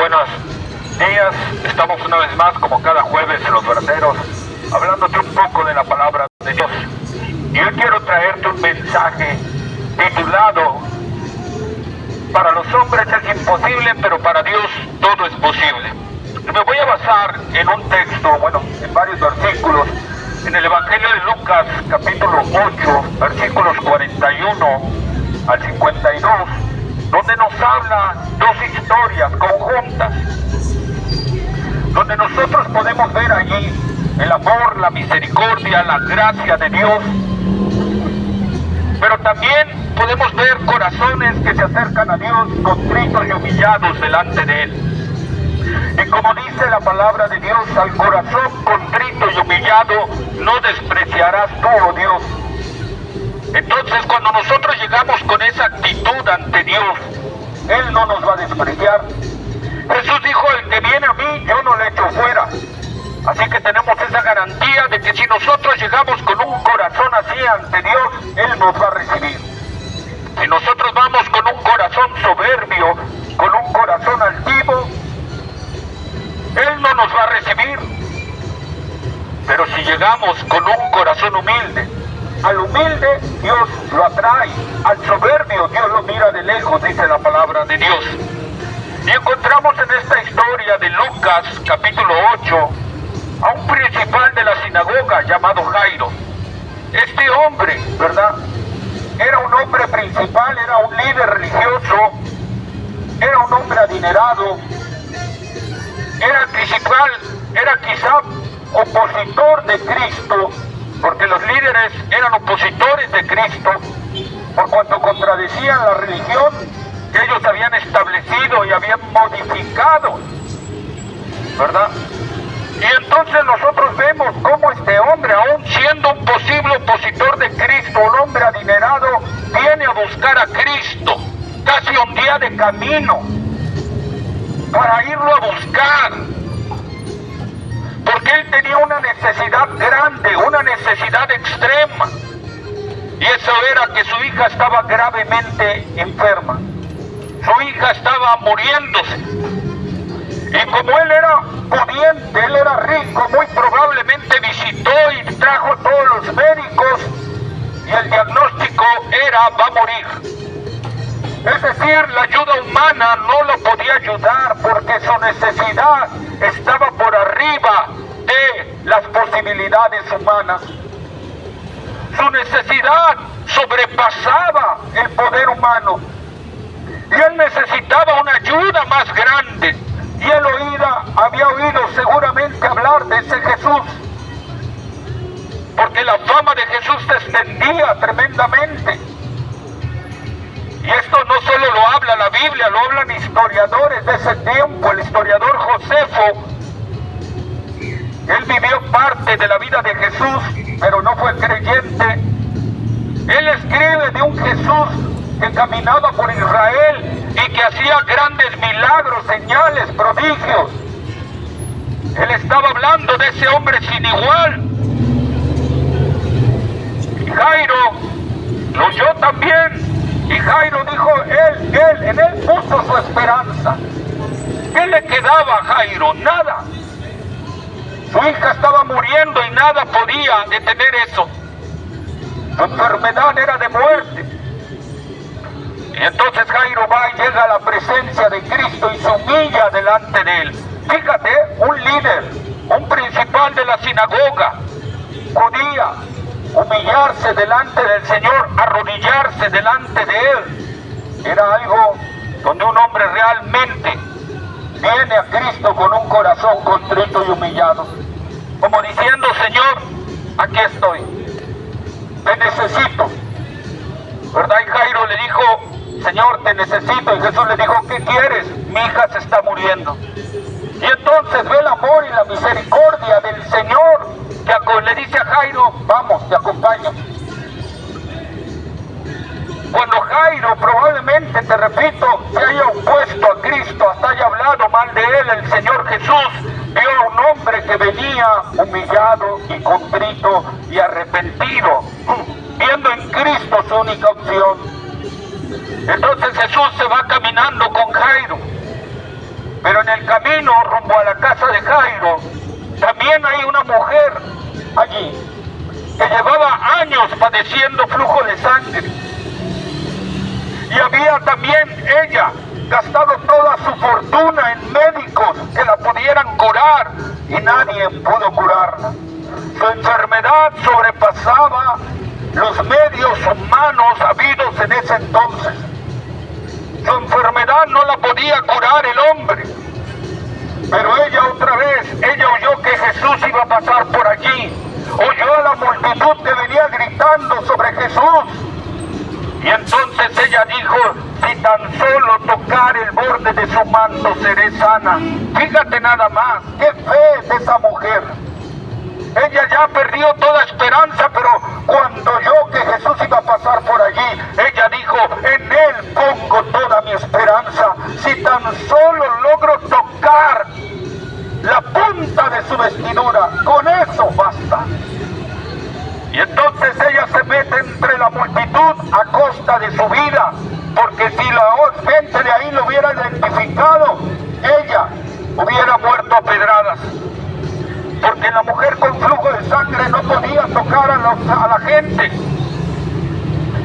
buenos días. Estamos una vez más, como cada jueves, en Los Verdaderos, hablándote un poco de la palabra de Dios. Y hoy quiero traerte un mensaje titulado: para los hombres es imposible, pero para Dios todo es posible. Y me voy a basar en un texto, en varios versículos, en el Evangelio de Lucas, capítulo 8, versículos 41 al 52, donde nos habla dos historias conjuntas, donde nosotros podemos ver allí el amor, la misericordia, la gracia de Dios, pero también podemos ver corazones que se acercan a Dios contritos y humillados delante de Él. Y como dice la palabra de Dios, al corazón contrito y humillado no despreciarás tú, oh Dios. Entonces, cuando nosotros llegamos con esa actitud ante Dios, Él no nos va a despreciar. Jesús dijo: el que viene a mí, yo no le echo fuera. Así que tenemos esa garantía de que si nosotros llegamos con un corazón así ante Dios, Él nos va a recibir. Si nosotros vamos con un corazón soberbio, con un corazón altivo, Él no nos va a recibir. Pero si llegamos con un corazón humilde, al humilde Dios lo atrae, al soberbio Dios lo mira de lejos, dice la palabra de Dios. Y encontramos en esta historia de Lucas, capítulo 8, a un principal de la sinagoga llamado Jairo. Este hombre, ¿verdad?, era un hombre principal, era un líder religioso, era un hombre adinerado, era el principal, era quizá opositor de Cristo, porque los líderes eran opositores de Cristo, por cuanto contradecían la religión que ellos habían establecido y habían modificado, ¿verdad? Y entonces nosotros vemos cómo este hombre, aún siendo un posible opositor de Cristo, un hombre adinerado, viene a buscar a Cristo, casi un día de camino, para irlo a buscar, porque él tenía una necesidad grande, una necesidad extrema, y eso era que su hija estaba gravemente enferma. Su hija estaba muriéndose, y como él era pudiente, él era rico, muy probablemente visitó y trajo a todos los médicos, y el diagnóstico era: va a morir. Es decir, la ayuda humana no lo podía ayudar, porque su necesidad estaba por arriba de las posibilidades humanas. Su necesidad sobrepasaba el poder humano, y él necesitaba una ayuda más grande. Y él había oído seguramente hablar de ese Jesús, porque la fama de Jesús se extendía tremendamente. Y esto no solo lo habla la Biblia, lo hablan historiadores de ese tiempo. El historiador Josefo, él vivió parte de la vida de Jesús, pero no fue creyente. Él escribe de un Jesús que caminaba por Israel y que hacía grandes milagros, señales, prodigios. Él estaba hablando de ese hombre sin igual. Y Jairo lo oyó también. Y Jairo dijo: en él puso su esperanza. ¿Qué le quedaba a Jairo? Nada. Su hija estaba muriendo y nada podía detener eso. Su enfermedad era de muerte. Y entonces Jairo va y llega a la presencia de Cristo y se humilla delante de él. Fíjate, un líder, un principal de la sinagoga judía, humillarse delante del Señor, arrodillarse delante de Él, era algo donde un hombre realmente viene a Cristo con un corazón contrito y humillado, como diciendo: Señor, aquí estoy, te necesito, ¿verdad? Y Jairo le dijo: Señor, te necesito. Y Jesús le dijo: ¿qué quieres? Mi hija se está muriendo. Y entonces ve el amor y la misericordia del Señor, que le dice a Jairo: vamos, te acompaño. Cuando Jairo probablemente, te repito, se haya opuesto a Cristo, hasta haya hablado mal de él, el Señor Jesús vio a un hombre que venía humillado y contrito y arrepentido, viendo en Cristo su única opción. Entonces Jesús se va caminando con Jairo. Pero en el camino rumbo a la casa de Jairo, también hay una mujer allí que llevaba años padeciendo flujo de sangre. Y había también ella gastado toda su fortuna en médicos que la pudieran curar y nadie pudo curarla. Su enfermedad sobrepasaba los medios humanos habidos en ese entonces. Su enfermedad no la podía curar el hombre. Pero ella otra vez, ella oyó que Jesús iba a pasar por allí. Oyó a la multitud que venía gritando sobre Jesús. Y entonces ella dijo, si tan solo tocar el borde de su manto seré sana. Fíjate nada más, qué fe de esa mujer. Ella ya perdió toda esperanza, pero cuando oyó que Jesús iba a pasar por allí, ella dijo, en Él pongo toda mi esperanza. Si tan solo logro tocar la punta de su vestidura, con eso basta. Y entonces ella se mete entre la multitud a costa de su vida, porque si la gente de ahí lo hubiera identificado, ella hubiera muerto a pedradas. Porque la mujer con flujo de sangre no podía tocar a la gente.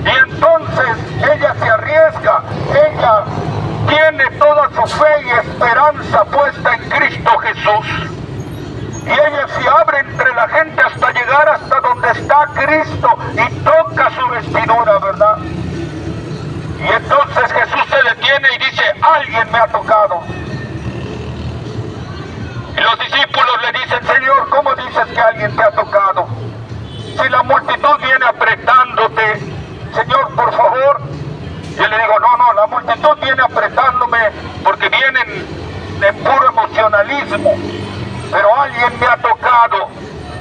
Y entonces ella se arriesga, ella tiene toda su fe y esperanza puesta en Cristo Jesús. Y ella se abre entre la gente hasta llegar hasta donde está Cristo y toca su vestidura, ¿verdad? Y entonces Jesús se detiene y dice, alguien me ha tocado. Y los discípulos le dicen, Señor, ¿cómo dices que alguien te ha tocado? Si la multitud viene apretándote, Señor, por favor. Yo le digo, no, la multitud viene apretándome porque vienen de puro emocionalismo. Pero alguien me ha tocado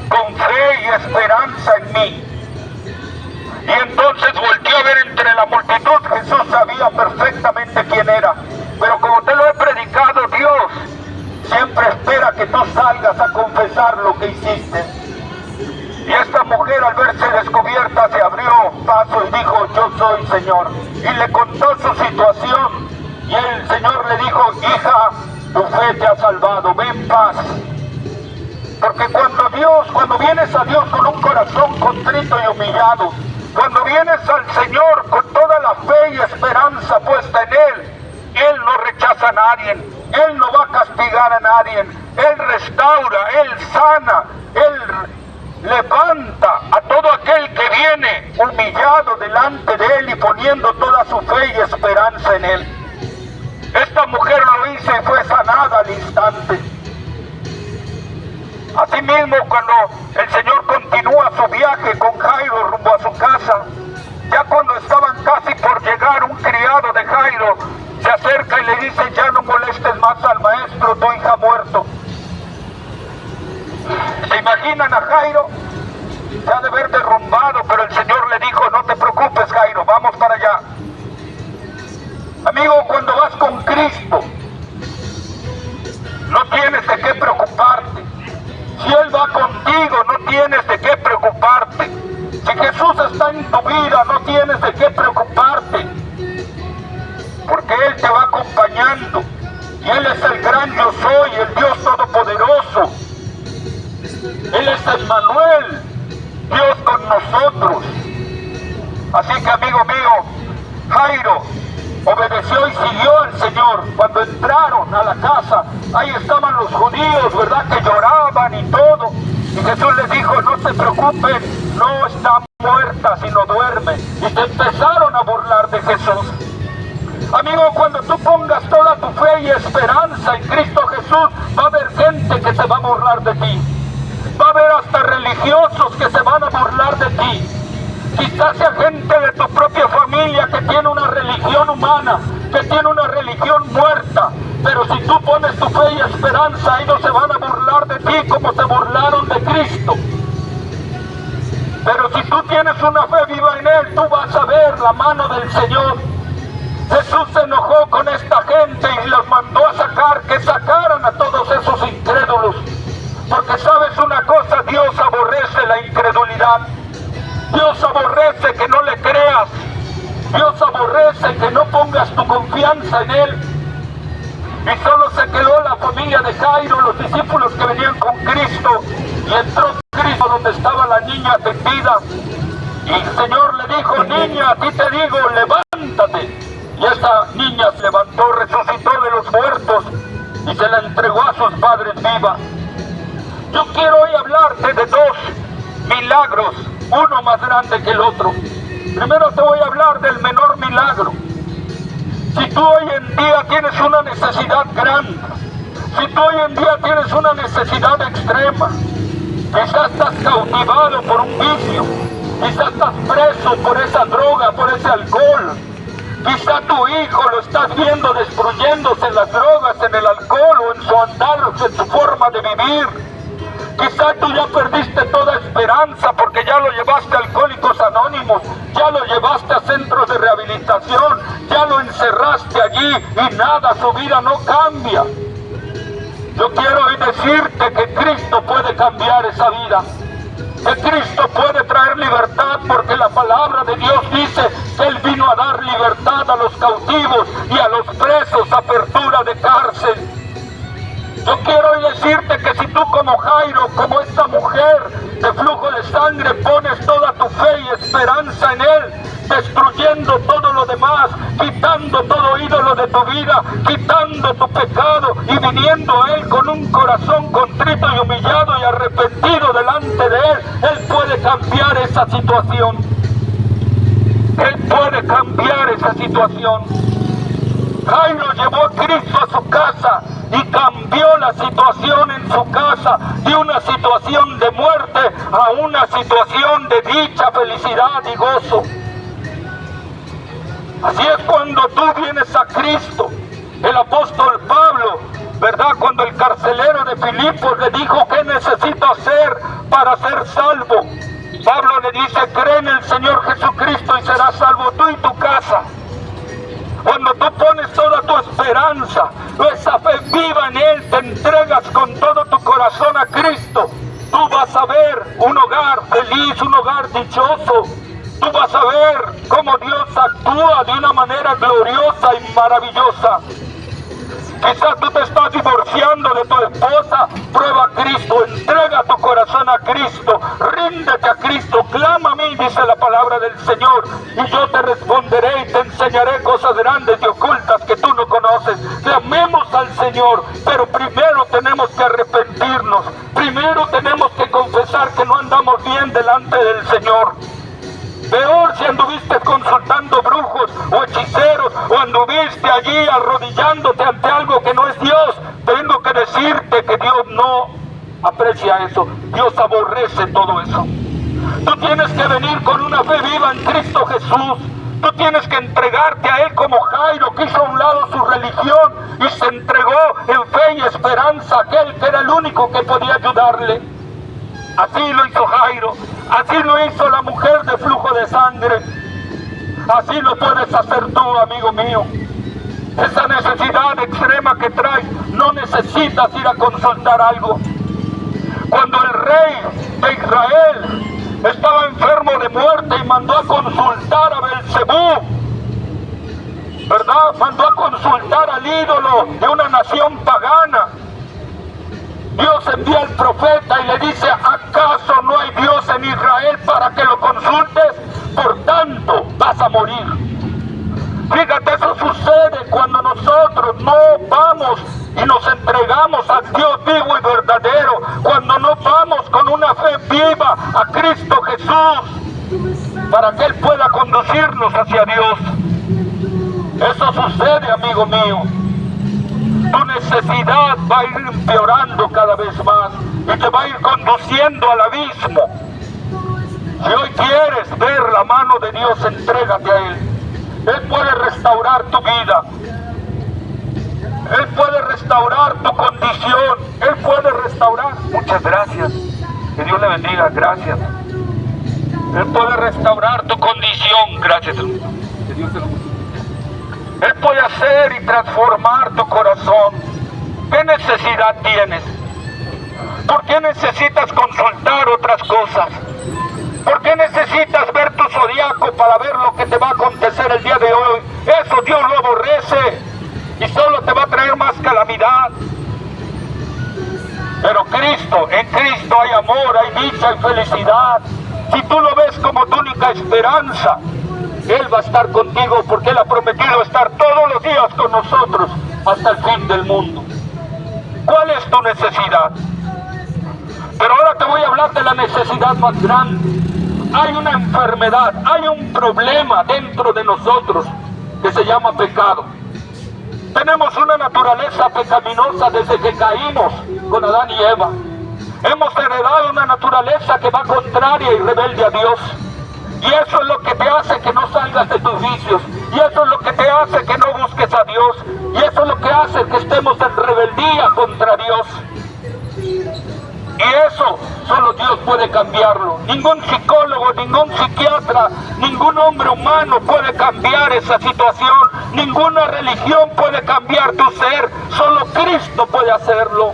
con fe y esperanza en mí. Y entonces volteó a ver entre la multitud. Jesús sabía perfectamente quién era. Pero como te lo he predicado, Dios siempre espera que tú salgas a confesar lo que hiciste. Y esta mujer, al verse descubierta, se abrió paso y dijo, yo soy Señor. Y le contó su situación. Y el Señor le dijo, hija, tu fe te ha salvado, ve en paz. Porque cuando vienes a Dios con un corazón contrito y humillado, cuando vienes al Señor con toda la fe y esperanza puesta en Él no rechaza a nadie, Él no va a castigar a nadie, Él restaura, Él sana, Él levanta a todo aquel que viene humillado delante de Él y poniendo toda su fe y esperanza en Él. Esta mujer lo hizo y fue sanada al instante. Asimismo, cuando el Señor continúa su viaje con Jairo rumbo a su casa, ya cuando estaban casi por llegar, un criado de Jairo se acerca y le dice, ya no molestes más al maestro, tu hija ha muerto. ¿Se imaginan a Jairo? Se ha de haber derrumbado, pero el Señor le dijo, no te preocupes, Jairo, vamos para allá. Amigo, cuando vas con Cristo, no tienes de qué preocuparte. Si Él va contigo, no tienes de qué preocuparte. Si Jesús está en tu vida, no tienes de qué preocuparte. Porque Él te va acompañando. Y Él es el gran yo soy, el Dios Todopoderoso. Él es Emmanuel, Dios con nosotros. Así que, amigo mío, Jairo obedeció y siguió al Señor. Cuando entraron a la casa, ahí estaban los judíos, ¿verdad?, que lloraban y todo. Y Jesús les dijo, no se preocupen, no está muerta, sino duerme. Y se empezaron a burlar de Jesús. Amigo, cuando tú pongas toda tu fe y esperanza en Cristo Jesús, va a haber gente que se va a burlar de ti. Va a haber hasta religiosos que se van a burlar de ti. Quizás sea gente de tu propia familia que tiene una religión humana, que tiene una religión muerta. Pero si tú pones tu fe y esperanza, ellos se van a burlar de ti como se burlaron de Cristo. Pero si tú tienes una fe viva en Él, tú vas a ver la mano del Señor. Jesús se enojó con esta gente y los mandó a sacar, que sacaran a todos esos incrédulos. Porque sabes una cosa, Dios aborrece la incredulidad. Dios aborrece que no le creas. Dios aborrece que no pongas tu confianza en Él. y solo se quedó la familia de Jairo, los discípulos que venían con Cristo, y entró Cristo donde estaba la niña tendida, y el Señor le dijo: niña, a ti te digo, levántate. Y esa niña se levantó, resucitó de los muertos y se la entregó a sus padres viva. Yo quiero hoy hablarte de dos milagros, uno más grande que el otro. Primero te voy a hablar del menor milagro. Si tú hoy en día tienes una necesidad grande, si tú hoy en día tienes una necesidad extrema, quizás estás cautivado por un vicio, quizás estás preso por esa droga, por ese alcohol, quizá tu hijo lo estás viendo destruyéndose en las drogas, en el alcohol o en su andar, en su forma de vivir. Quizá tú ya perdiste toda esperanza porque ya lo llevaste a Alcohólicos Anónimos, ya lo llevaste a centros de rehabilitación, ya lo encerraste allí y nada, su vida no cambia. Yo quiero hoy decirte que Cristo puede cambiar esa vida, que Cristo puede traer libertad, porque la palabra de Dios dice que Él vino a dar libertad a los cautivos y a los presos, apertura de cárcel. Yo quiero hoy decirte que si tú como Jairo, como esta mujer de flujo de sangre, pones toda tu fe y esperanza en Él, destruyendo todo lo demás, quitando todo ídolo de tu vida, quitando tu pecado y viniendo a Él con un corazón contrito y humillado y arrepentido delante de Él, Él puede cambiar esa situación. Él puede cambiar esa situación. Jairo llevó a Cristo a su casa y cambió la situación en su casa, de una situación de muerte a una situación de dicha, felicidad y gozo. Así es cuando tú vienes a Cristo. El apóstol Pablo, ¿verdad? Cuando el carcelero de Filipos le dijo: ¿qué necesito hacer para ser salvo? Pablo le dice: cree en el Señor Jesucristo y serás salvo tú y tu casa. Cuando tú pones toda tu esperanza, esa fe viva en Él, te entregas con todo tu corazón a Cristo, tú vas a ver un hogar feliz, un hogar dichoso. Tú vas a ver cómo Dios actúa de una manera gloriosa y maravillosa. Quizás tú te estás divorciando de tu esposa, prueba a Cristo, entrega tu corazón a Cristo, ríndete a Cristo, clama a mí, dice la palabra del Señor, y yo te responderé y te enseñaré cosas grandes y ocultas que tú no conoces. Clamemos al Señor, pero primero tenemos que arrepentirnos, primero tenemos que confesar que no andamos bien delante del Señor. Peor si anduviste consultando brujos o hechiceros, o anduviste allí arrodillándote ante algo que no es Dios. Tengo que decirte que Dios no aprecia eso. Dios aborrece todo eso. Tú tienes que venir con una fe viva en Cristo Jesús. Tú tienes que entregarte a Él como Jairo, que hizo a un lado su religión y se entregó en fe y esperanza a aquel que era el único que podía ayudarle. Así lo hizo Jairo, así lo hizo la mujer de flujo de sangre. Así lo puedes hacer tú, amigo mío. Esa necesidad extrema que traes, no necesitas ir a consultar algo. Cuando el rey de Israel estaba enfermo de muerte y mandó a consultar a Belcebú, ¿verdad? Mandó a consultar al ídolo de una nación pagana. Dios envía al profeta y le dice: ¿acaso no hay Dios en Israel para que lo consultes? Por tanto, vas a morir. Fíjate, eso sucede cuando nosotros no vamos y nos entregamos al Dios vivo y verdadero, cuando no vamos con una fe viva a Cristo Jesús, para que Él pueda conducirnos hacia Dios. Eso sucede, amigo mío. Tu necesidad va a ir empeorando cada vez más y te va a ir conduciendo al abismo. Si hoy quieres ver la mano de Dios, entrégate a Él. Él puede restaurar tu vida. Él puede restaurar tu condición. Él puede restaurar. Muchas gracias. Que Dios le bendiga. Gracias. Él puede restaurar tu condición. Gracias. Que Dios te lo bendiga. Él puede hacer y transformar tu corazón. ¿Qué necesidad tienes? ¿Por qué necesitas consultar otras cosas? ¿Por qué necesitas ver tu zodiaco para ver lo que te va a acontecer el día de hoy? Eso Dios lo aborrece. y solo te va a traer más calamidad. Pero en Cristo hay amor, hay dicha, hay felicidad. Si tú lo ves como tu única esperanza, Él va a estar contigo porque Él ha prometido estar todos los días con nosotros hasta el fin del mundo. ¿Cuál es tu necesidad? Pero ahora te voy a hablar de la necesidad más grande. Hay una enfermedad, hay un problema dentro de nosotros que se llama pecado. Tenemos una naturaleza pecaminosa desde que caímos con Adán y Eva. Hemos heredado una naturaleza que va contraria y rebelde a Dios. Y eso es lo que te hace que no salgas de tus vicios. Y eso es lo que te hace que no busques a Dios. Y eso es lo que hace que estemos en rebeldía contra Dios. Y eso solo Dios puede cambiarlo. Ningún psicólogo, ningún psiquiatra, ningún hombre humano puede cambiar esa situación. Ninguna religión puede cambiar tu ser. Solo Cristo puede hacerlo.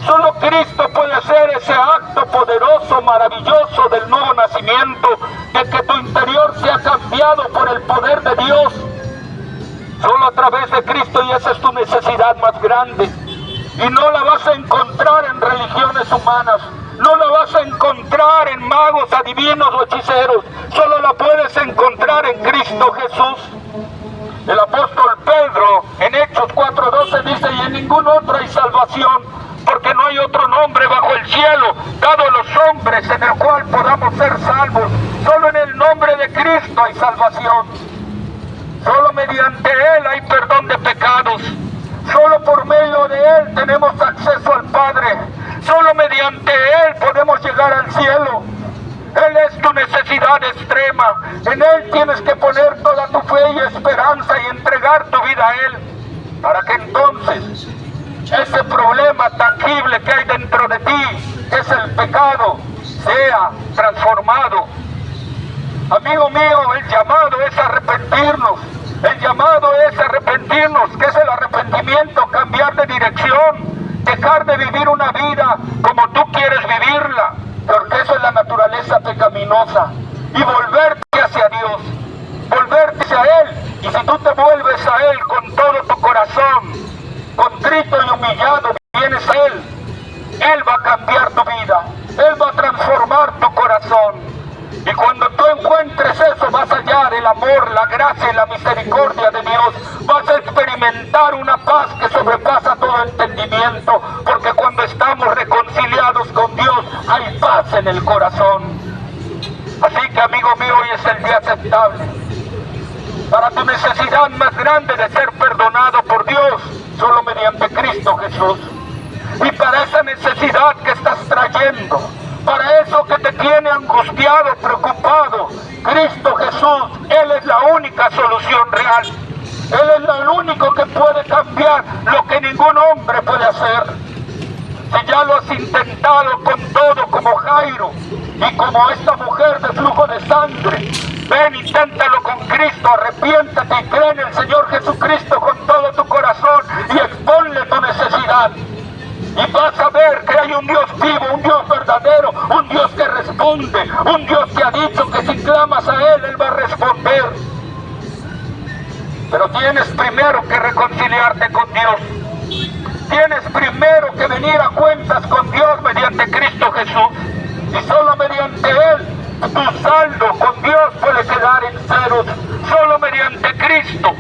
Solo Cristo puede hacer ese acto poderoso, maravilloso del nuevo nacimiento, de que tu interior sea cambiado por el poder de Dios. Solo a través de Cristo, y esa es tu necesidad más grande. Y no la vas a encontrar en religiones humanas, no la vas a encontrar en magos, adivinos o hechiceros, solo la puedes encontrar en Cristo Jesús. El apóstol Pedro en Hechos 4:12 dice: y en ningún otro hay salvación, porque no hay otro nombre bajo el cielo dado a los hombres en el cual podamos ser salvos. Solo en el nombre de Cristo hay salvación. Solo mediante Él hay perdón de pecados. Solo por medio de Él tenemos acceso al Padre. Solo mediante Él podemos llegar al cielo. Él es tu necesidad extrema. En Él tienes que poner toda tu fe y esperanza y entregar tu vida a Él, para que entonces ese problema tangible que hay dentro de ti, que es el pecado, sea transformado. Amigo mío, el llamado es arrepentirnos. El llamado es arrepentirnos, que es el arrepentimiento, cambiar de dirección, dejar de vivir una vida como tú quieres vivirla, porque eso es la naturaleza pecaminosa, y volverte hacia Dios, volverte hacia Él. Y si tú te vuelves a Él con todo tu corazón, contrito y humillado, vienes a Él, Él va a cambiar tu vida, Él va a transformar tu corazón. Y cuando tú encuentres eso, vas a hallar el amor, la gracia y la misericordia de Dios. Vas a experimentar una paz que sobrepasa todo entendimiento, porque cuando estamos reconciliados con Dios, hay paz en el corazón. Así que, amigo mío, hoy es el día aceptable para tu necesidad más grande de ser perdonado por Dios, solo mediante Cristo Jesús. Y para esa necesidad que estás trayendo, para eso que te tiene angustiado, preocupado, Cristo Jesús, Él es la única solución real. Él es el único que puede cambiar lo que ningún hombre puede hacer. Si ya lo has intentado con todo, como Jairo y como esta mujer de flujo de sangre, ven, inténtalo con Cristo, arrepiéntate y cree en el Señor Jesucristo con todo tu corazón y exponle tu necesidad. Y vas a ver que hay un Dios vivo, un Dios verdadero, un Dios que responde, un Dios que ha dicho que si clamas a Él, Él va a responder. Pero tienes primero que reconciliarte con Dios. Tienes primero que venir a cuentas con Dios mediante Cristo Jesús. Y solo mediante Él, tu saldo con Dios puede quedar en ceros. Solo mediante Cristo.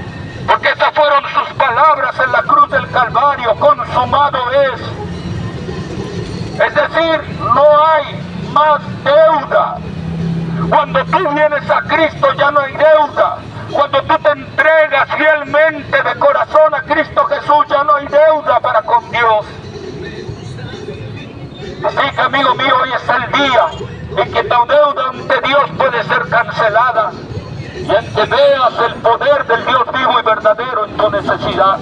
Porque esas fueron sus palabras en la cruz del Calvario: consumado es. Es decir, no hay más deuda. Cuando tú vienes a Cristo ya no hay deuda. Cuando tú te entregas fielmente de corazón a Cristo Jesús, ya no hay deuda para con Dios. Así que, amigo mío, hoy es el día en que tu deuda ante Dios puede ser cancelada y en que veas el poder del Dios vivo y verdadero en tu necesidad.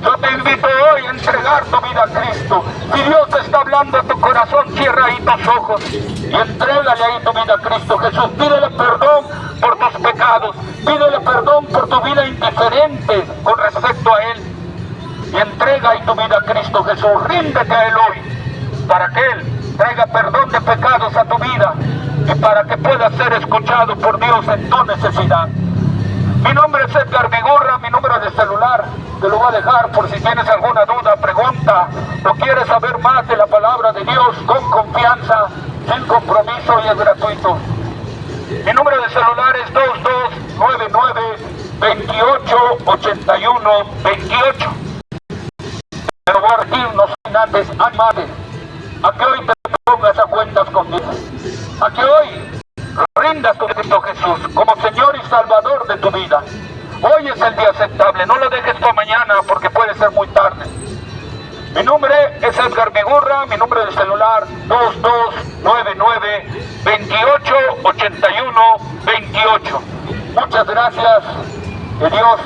Yo te invito hoy a entregar tu vida a Cristo. Si Dios te está hablando a tu corazón, cierra ahí tus ojos y entrégale ahí tu vida a Cristo Jesús. Pídele perdón por tus pecados. Pídele perdón por tu vida indiferente con respecto a Él. Y entrega ahí tu vida a Cristo Jesús. Ríndete a Él hoy, para que Él traiga perdón de pecados a tu vida y para que puedas ser escuchado por Dios en tu necesidad. Mi nombre es Edgar Vigorra, mi número de celular te lo voy a dejar por si tienes alguna duda, pregunta o quieres saber más de la palabra de Dios con confianza, sin compromiso y es gratuito. Mi número de celular es 2299-2881-28. Pero voy a repetir, no sin antes animarte a que hoy te pongas a cuentas con Dios, a que hoy rindas tu Cristo Jesús como Señor y Salvador de tu vida. Hoy es el día aceptable, no lo dejes para mañana porque puede ser muy tarde. Mi nombre es Edgar Vigurra, mi número de celular 2299-2881-28. Muchas gracias, que Dios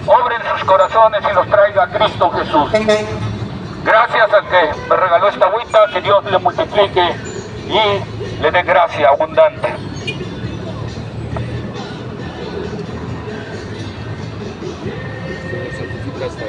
obre en sus corazones y los traiga a Cristo Jesús. Gracias al que me regaló esta agüita, que Dios le multiplique y le dé gracia abundante. Certifica esta